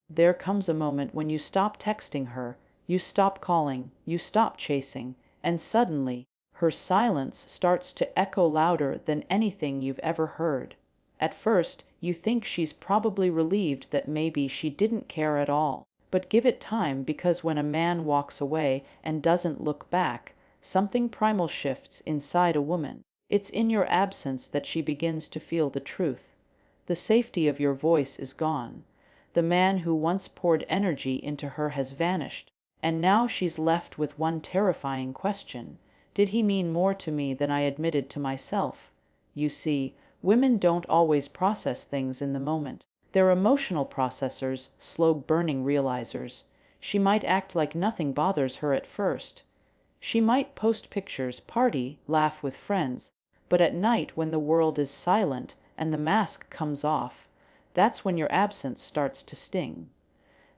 There comes a moment when you stop texting her, you stop calling, you stop chasing, and suddenly, her silence starts to echo louder than anything you've ever heard. At first, you think she's probably relieved that maybe she didn't care at all. But give it time, because when a man walks away and doesn't look back, something primal shifts inside a woman. It's in your absence that she begins to feel the truth. The safety of your voice is gone. The man who once poured energy into her has vanished, and now she's left with one terrifying question: did he mean more to me than I admitted to myself? You see, women don't always process things in the moment. They're emotional processors, slow burning realizers. She might act like nothing bothers her at first. She might post pictures, party, laugh with friends, but at night, when the world is silent and the mask comes off, that's when your absence starts to sting.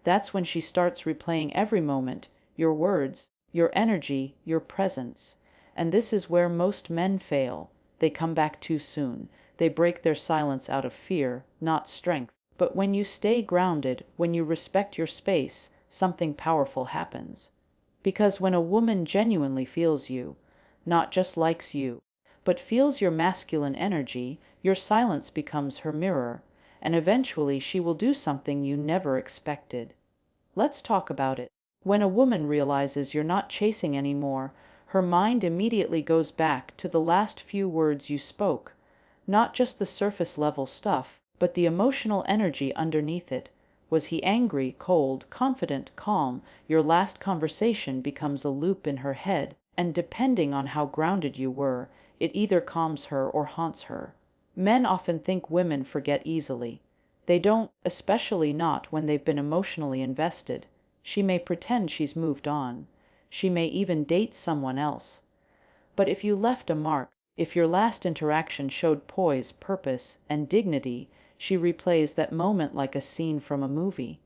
That's when she starts replaying every moment, your words, your energy, your presence. And this is where most men fail. They come back too soon. They break their silence out of fear, not strength. But when you stay grounded, when you respect your space, something powerful happens. Because when a woman genuinely feels you, not just likes you, but feels your masculine energy, your silence becomes her mirror, and eventually she will do something you never expected. Let's talk about it. When a woman realizes you're not chasing anymore, her mind immediately goes back to the last few words you spoke, not just the surface level stuff, but the emotional energy underneath it. Was he angry, cold, confident, calm? Your last conversation becomes a loop in her head, and depending on how grounded you were, it either calms her or haunts her. Men often think women forget easily. They don't, especially not when they've been emotionally invested. She may pretend she's moved on. She may even date someone else. But if you left a mark, if your last interaction showed poise, purpose, and dignity, she replays that moment like a scene from a movie.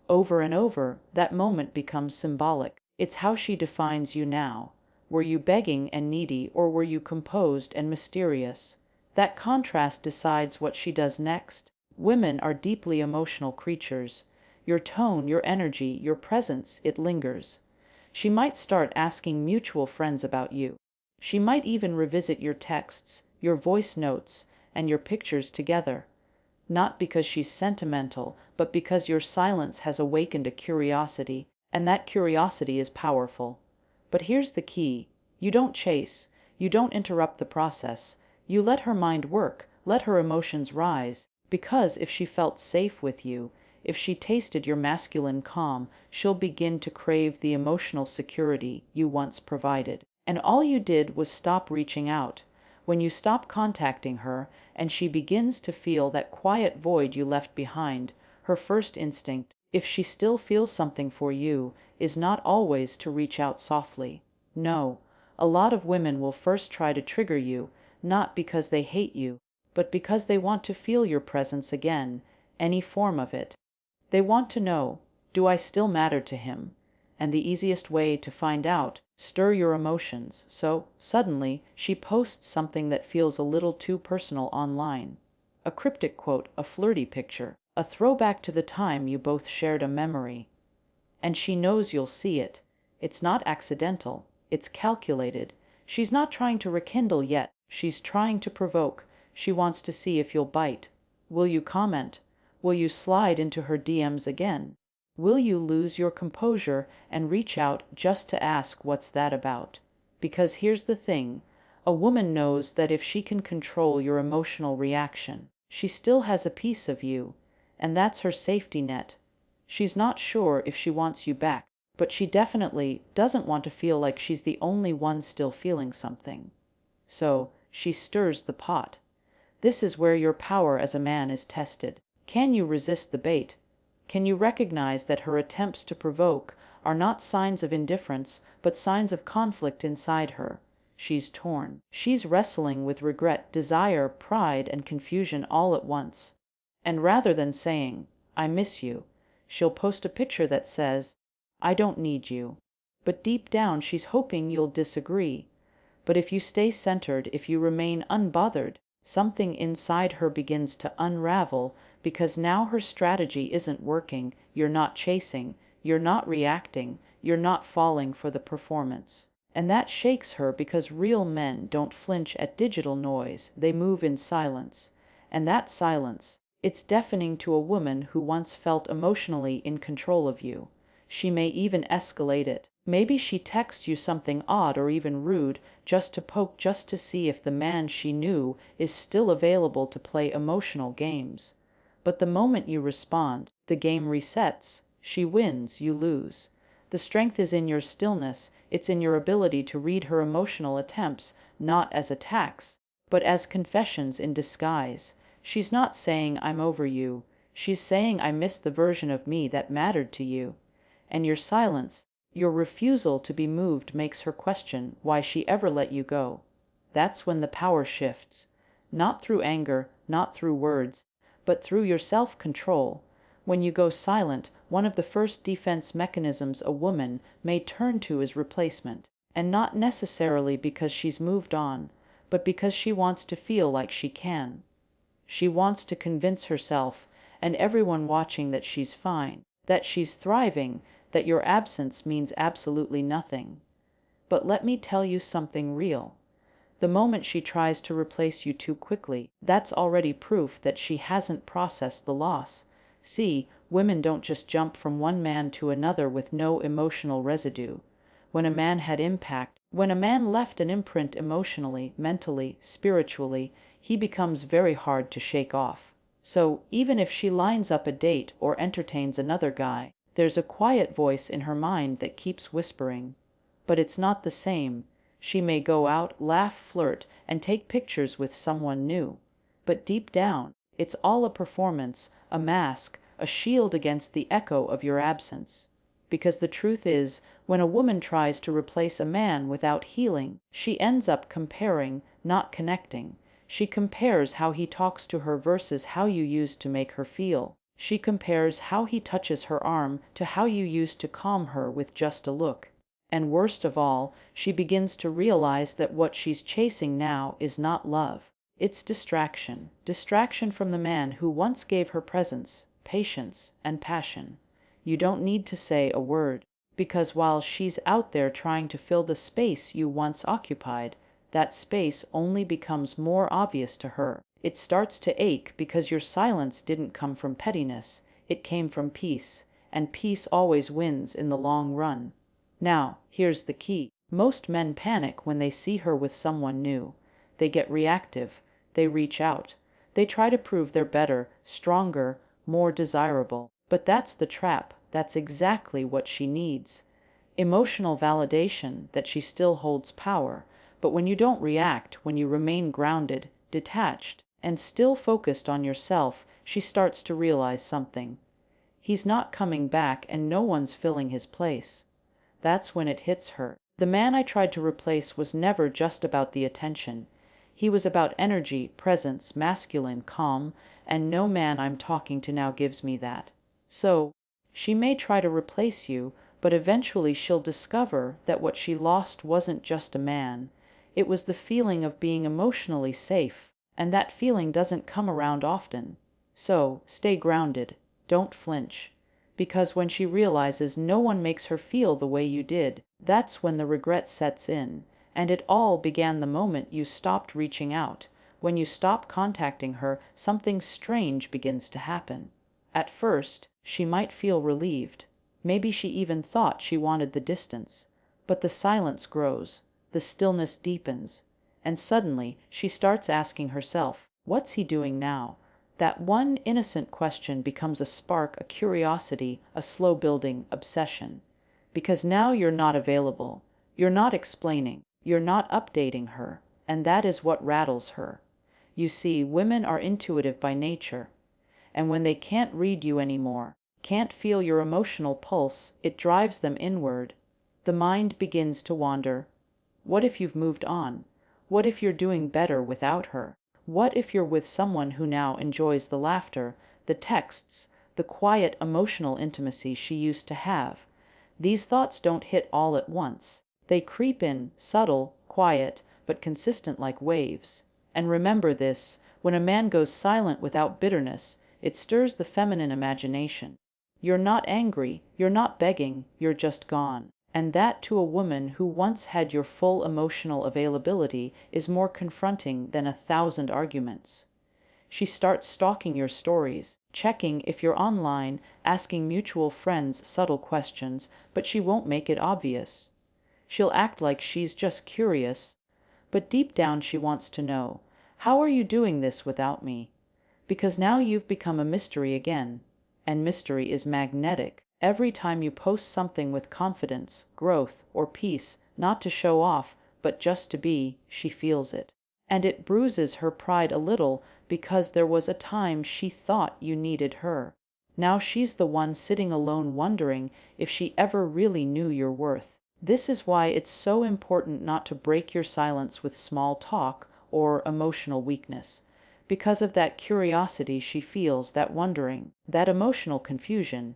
Over and over, that moment becomes symbolic. It's how she defines you now. Were you begging and needy, or were you composed and mysterious? That contrast decides what she does next. Women are deeply emotional creatures. Your tone, your energy, your presence, it lingers. She might start asking mutual friends about you. She might even revisit your texts, your voice notes, and your pictures together. Not because she's sentimental, but because your silence has awakened a curiosity, and that curiosity is powerful. But here's the key. You don't chase. You don't interrupt the process. You let her mind work, let her emotions rise, because if she felt safe with you, if she tasted your masculine calm, she'll begin to crave the emotional security you once provided. And all you did was stop reaching out. When you stop contacting her, and she begins to feel that quiet void you left behind, her first instinct, if she still feels something for you, is not always to reach out softly. No, a lot of women will first try to trigger you, not because they hate you, but because they want to feel your presence again, any form of it. They want to know, do I still matter to him? And the easiest way to find out, stir your emotions. So, suddenly, she posts something that feels a little too personal online. A cryptic quote, a flirty picture, a throwback to the time you both shared a memory. And she knows you'll see it. It's not accidental, it's calculated. She's not trying to rekindle yet, she's trying to provoke. She wants to see if you'll bite. Will you comment? Will you slide into her DMs again? Will you lose your composure and reach out just to ask what's that about? Because here's the thing, a woman knows that if she can control your emotional reaction, she still has a piece of you, and that's her safety net. She's not sure if she wants you back, but she definitely doesn't want to feel like she's the only one still feeling something. So, she stirs the pot. This is where your power as a man is tested. Can you resist the bait? Can you recognize that her attempts to provoke are not signs of indifference, but signs of conflict inside her? She's torn. She's wrestling with regret, desire, pride, and confusion all at once. And rather than saying, I miss you, she'll post a picture that says, I don't need you. But deep down she's hoping you'll disagree. But if you stay centered, if you remain unbothered, something inside her begins to unravel because now her strategy isn't working. You're not chasing, you're not reacting, you're not falling for the performance. And that shakes her because real men don't flinch at digital noise, they move in silence. And that silence, it's deafening to a woman who once felt emotionally in control of you. She may even escalate it. Maybe she texts you something odd or even rude, just to poke, just to see if the man she knew is still available to play emotional games. But the moment you respond, the game resets. She wins, you lose. The strength is in your stillness, it's in your ability to read her emotional attempts, not as attacks, but as confessions in disguise. She's not saying I'm over you, she's saying I miss the version of me that mattered to you. And your silence, your refusal to be moved makes her question why she ever let you go. That's when the power shifts. Not through anger, not through words, but through your self-control. When you go silent, one of the first defense mechanisms a woman may turn to is replacement. And not necessarily because she's moved on, but because she wants to feel like she can. She wants to convince herself and everyone watching that she's fine, that she's thriving, that your absence means absolutely nothing. But let me tell you something real. The moment she tries to replace you too quickly, that's already proof that she hasn't processed the loss. See, women don't just jump from one man to another with no emotional residue. When a man had impact, when a man left an imprint emotionally, mentally, spiritually, he becomes very hard to shake off. So, even if she lines up a date or entertains another guy, there's a quiet voice in her mind that keeps whispering. But it's not the same. She may go out, laugh, flirt, and take pictures with someone new. But deep down, it's all a performance, a mask, a shield against the echo of your absence. Because the truth is, when a woman tries to replace a man without healing, she ends up comparing, not connecting. She compares how he talks to her versus how you used to make her feel. She compares how he touches her arm to how you used to calm her with just a look. And worst of all, she begins to realize that what she's chasing now is not love. It's distraction. Distraction from the man who once gave her presence, patience, and passion. You don't need to say a word, because while she's out there trying to fill the space you once occupied, that space only becomes more obvious to her. It starts to ache because your silence didn't come from pettiness, it came from peace, and peace always wins in the long run. Now, here's the key. Most men panic when they see her with someone new. They get reactive, they reach out, they try to prove they're better, stronger, more desirable. But that's the trap, that's exactly what she needs. Emotional validation that she still holds power. But when you don't react, when you remain grounded, detached, and still focused on yourself, she starts to realize something. He's not coming back and no one's filling his place. That's when it hits her. The man I tried to replace was never just about the attention. He was about energy, presence, masculine, calm, and no man I'm talking to now gives me that. So, she may try to replace you, but eventually she'll discover that what she lost wasn't just a man. It was the feeling of being emotionally safe, and that feeling doesn't come around often. So, stay grounded, don't flinch. Because when she realizes no one makes her feel the way you did, that's when the regret sets in. And it all began the moment you stopped reaching out. When you stop contacting her, something strange begins to happen. At first, she might feel relieved. Maybe she even thought she wanted the distance. But the silence grows, the stillness deepens, and suddenly she starts asking herself, what's he doing now? That one innocent question becomes a spark, a curiosity, a slow-building obsession. Because now you're not available, you're not explaining, you're not updating her, and that is what rattles her. You see, women are intuitive by nature, and when they can't read you anymore, can't feel your emotional pulse, it drives them inward. The mind begins to wander. What if you've moved on? What if you're doing better without her? What if you're with someone who now enjoys the laughter, the texts, the quiet emotional intimacy she used to have? These thoughts don't hit all at once. They creep in, subtle, quiet, but consistent like waves. And remember this, when a man goes silent without bitterness, it stirs the feminine imagination. You're not angry, you're not begging, you're just gone. And that, to a woman who once had your full emotional availability, is more confronting than 1,000 arguments. She starts stalking your stories, checking if you're online, asking mutual friends subtle questions, but she won't make it obvious. She'll act like she's just curious, but deep down she wants to know, how are you doing this without me? Because now you've become a mystery again. And mystery is magnetic. Every time you post something with confidence, growth, or peace, not to show off, but just to be, she feels it. And it bruises her pride a little, because there was a time she thought you needed her. Now she's the one sitting alone wondering if she ever really knew your worth. This is why it's so important not to break your silence with small talk or emotional weakness. Because of that curiosity she feels, that wondering, that emotional confusion,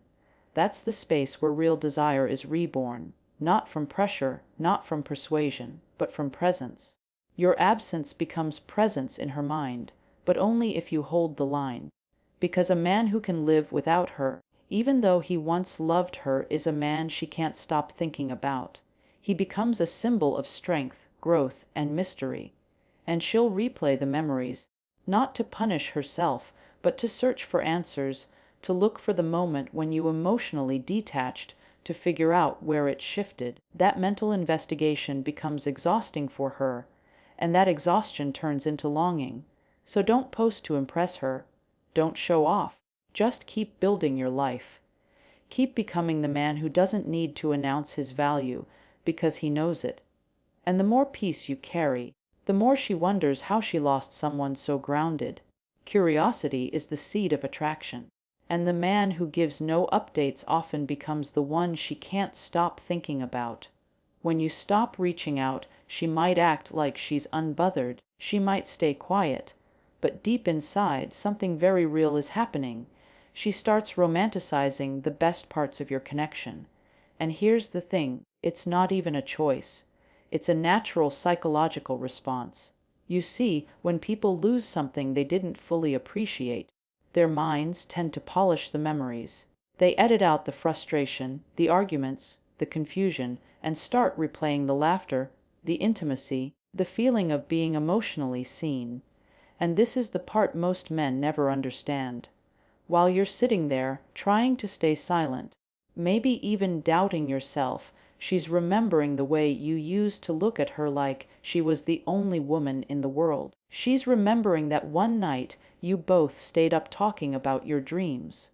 that's the space where real desire is reborn, not from pressure, not from persuasion, but from presence. Your absence becomes presence in her mind, but only if you hold the line. Because a man who can live without her, even though he once loved her, is a man she can't stop thinking about. He becomes a symbol of strength, growth, and mystery. And she'll replay the memories, not to punish herself, but to search for answers, to look for the moment when you emotionally detached, to figure out where it shifted. That mental investigation becomes exhausting for her, and that exhaustion turns into longing. So don't post to impress her. Don't show off. Just keep building your life. Keep becoming the man who doesn't need to announce his value, because he knows it. And the more peace you carry, the more she wonders how she lost someone so grounded. Curiosity is the seed of attraction. And the man who gives no updates often becomes the one she can't stop thinking about. When you stop reaching out, she might act like she's unbothered, she might stay quiet, but deep inside, something very real is happening. She starts romanticizing the best parts of your connection. And here's the thing, it's not even a choice. It's a natural psychological response. You see, when people lose something they didn't fully appreciate, their minds tend to polish the memories. They edit out the frustration, the arguments, the confusion, and start replaying the laughter, the intimacy, the feeling of being emotionally seen. And this is the part most men never understand. While you're sitting there, trying to stay silent, maybe even doubting yourself, she's remembering the way you used to look at her like she was the only woman in the world. She's remembering that one night you both stayed up talking about your dreams.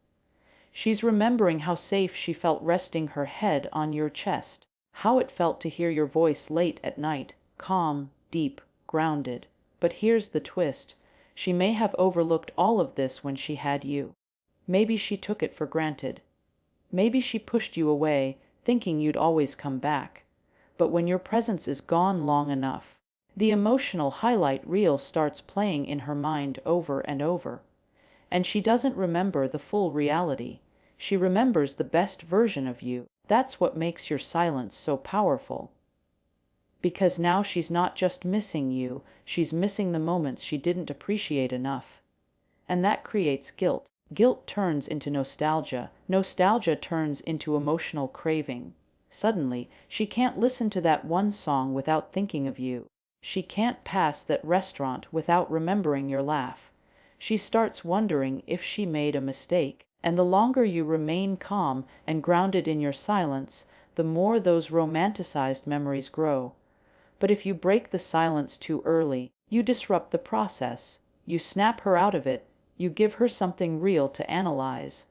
She's remembering how safe she felt resting her head on your chest, how it felt to hear your voice late at night, calm, deep, grounded. But here's the twist. She may have overlooked all of this when she had you. Maybe she took it for granted. Maybe she pushed you away, thinking you'd always come back. But when your presence is gone long enough, the emotional highlight reel starts playing in her mind over and over. And she doesn't remember the full reality. She remembers the best version of you. That's what makes your silence so powerful. Because now she's not just missing you, she's missing the moments she didn't appreciate enough. And that creates guilt. Guilt turns into nostalgia. Nostalgia turns into emotional craving. Suddenly, she can't listen to that one song without thinking of you. She can't pass that restaurant without remembering your laugh. She starts wondering if she made a mistake. And the longer you remain calm and grounded in your silence, the more those romanticized memories grow. But if you break the silence too early, you disrupt the process. You snap her out of it. You give her something real to analyze.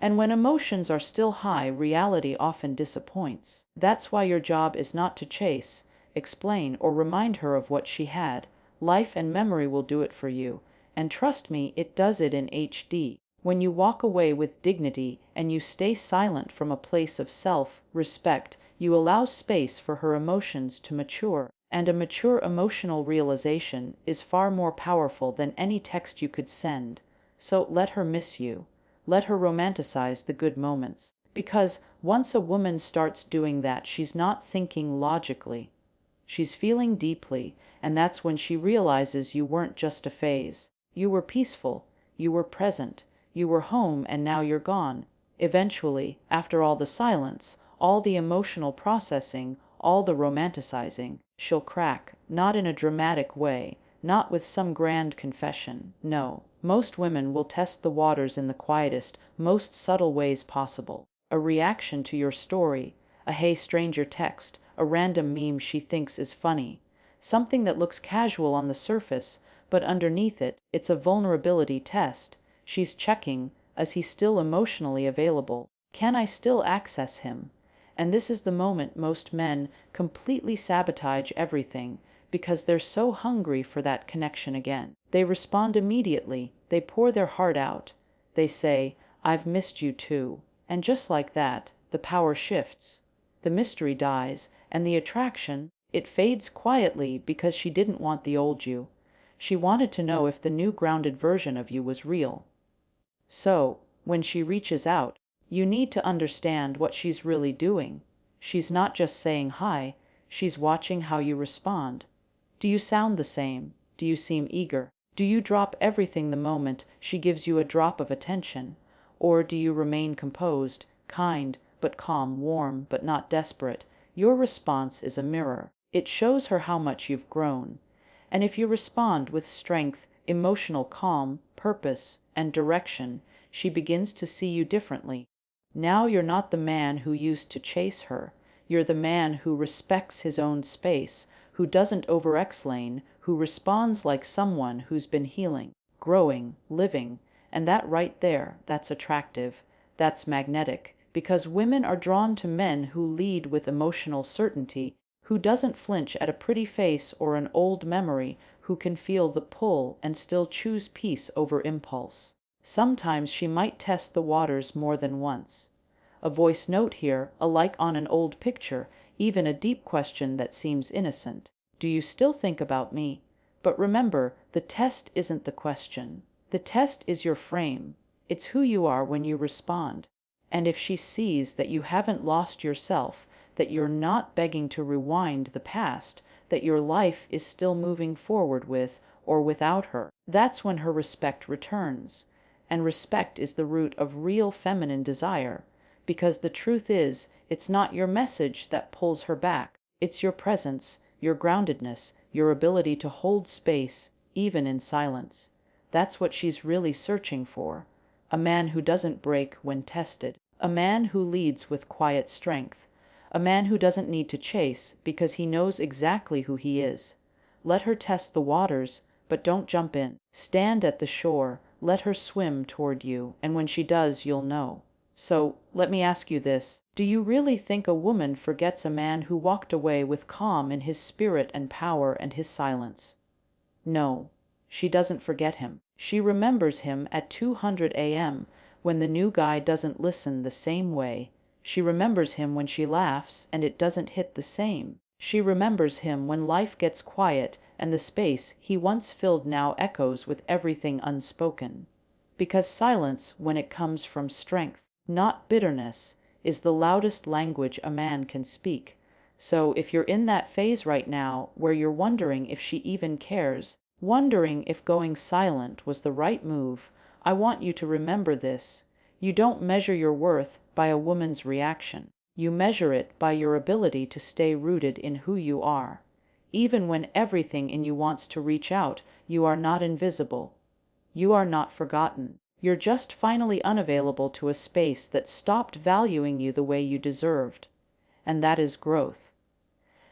And when emotions are still high, reality often disappoints. That's why your job is not to chase, explain, or remind her of what she had. Life and memory will do it for you. And trust me, it does it in HD. When you walk away with dignity and you stay silent from a place of self-respect, you allow space for her emotions to mature. And a mature emotional realization is far more powerful than any text you could send. So let her miss you. Let her romanticize the good moments. Because once a woman starts doing that, she's not thinking logically. She's feeling deeply, and that's when she realizes you weren't just a phase. You were peaceful, you were present, you were home, and now you're gone. Eventually, after all the silence, all the emotional processing, all the romanticizing, she'll crack, not in a dramatic way, not with some grand confession. No, most women will test the waters in the quietest, most subtle ways possible. A reaction to your story, a "hey stranger" text, a random meme she thinks is funny. Something that looks casual on the surface, but underneath it, it's a vulnerability test. She's checking, is he still emotionally available? Can I still access him? And this is the moment most men completely sabotage everything, because they're so hungry for that connection again. They respond immediately, they pour their heart out. They say, "I've missed you too." And just like that, the power shifts. The mystery dies, and the attraction, it fades quietly because she didn't want the old you. She wanted to know if the new grounded version of you was real. So, when she reaches out, you need to understand what she's really doing. She's not just saying hi, she's watching how you respond. Do you sound the same? Do you seem eager? Do you drop everything the moment she gives you a drop of attention? Or do you remain composed, kind, but calm, warm, but not desperate? Your response is a mirror. It shows her how much you've grown. And if you respond with strength, emotional calm, purpose, and direction, she begins to see you differently. Now you're not the man who used to chase her. You're the man who respects his own space, who doesn't over-explain, who responds like someone who's been healing, growing, living. And that right there, that's attractive. That's magnetic. Because women are drawn to men who lead with emotional certainty, who doesn't flinch at a pretty face or an old memory, who can feel the pull and still choose peace over impulse. Sometimes she might test the waters more than once. A voice note here, a like on an old picture, even a deep question that seems innocent. Do you still think about me? But remember, the test isn't the question. The test is your frame. It's who you are when you respond. And if she sees that you haven't lost yourself, that you're not begging to rewind the past, that your life is still moving forward with or without her, that's when her respect returns. And respect is the root of real feminine desire, because the truth is, it's not your message that pulls her back. It's your presence, your groundedness, your ability to hold space, even in silence. That's what she's really searching for. A man who doesn't break when tested. A man who leads with quiet strength. A man who doesn't need to chase because he knows exactly who he is. Let her test the waters, but don't jump in. Stand at the shore, let her swim toward you, and when she does, you'll know. So, let me ask you this. Do you really think a woman forgets a man who walked away with calm in his spirit and power and his silence? No, she doesn't forget him. She remembers him at 200 a.m. when the new guy doesn't listen the same way. She remembers him when she laughs and it doesn't hit the same. She remembers him when life gets quiet and the space he once filled now echoes with everything unspoken. Because silence, when it comes from strength, not bitterness, is the loudest language a man can speak. So if you're in that phase right now where you're wondering if she even cares, wondering if going silent was the right move, I want you to remember this. You don't measure your worth by a woman's reaction. You measure it by your ability to stay rooted in who you are. Even when everything in you wants to reach out, you are not invisible. You are not forgotten. You're just finally unavailable to a space that stopped valuing you the way you deserved. And that is growth.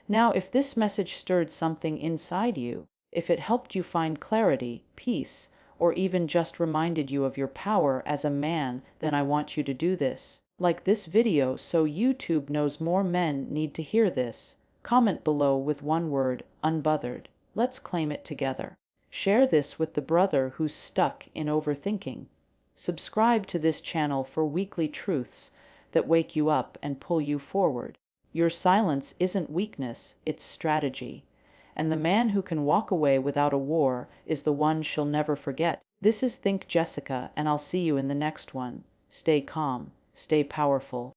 Now, if this message stirred something inside you, if it helped you find clarity, peace, or even just reminded you of your power as a man, then I want you to do this. Like this video so YouTube knows more men need to hear this. Comment below with one word, unbothered. Let's claim it together. Share this with the brother who's stuck in overthinking. Subscribe to this channel for weekly truths that wake you up and pull you forward. Your silence isn't weakness, it's strategy. And the man who can walk away without a war is the one she'll never forget. This is Think Jessica, and I'll see you in the next one. Stay calm, stay powerful.